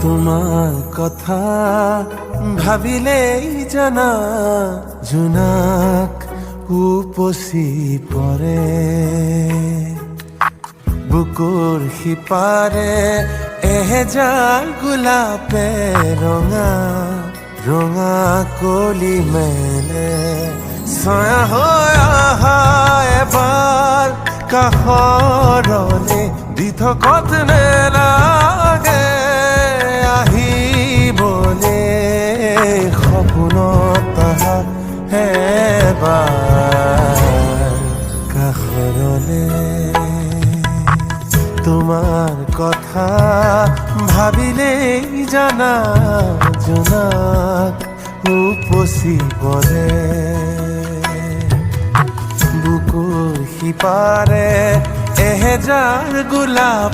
তোমাৰ কথা ভাবিলেই জানা জোনাক উপচি পৰে বুকুৰ সিপাৰে এহেজাৰ গোলাপে ৰঙা ৰঙা কলি মেলে ছায়া হৈ আহা এবাৰ কাষৰলে দি থকত নেলাগে আহিবলে সপোনত আহা এবাৰ কাষৰলে তোমাৰ কথা ভাবিলেই জানা জোনাক উপচি পৰে বুকুৰ সিপাৰে এহেজাৰ গোলাপ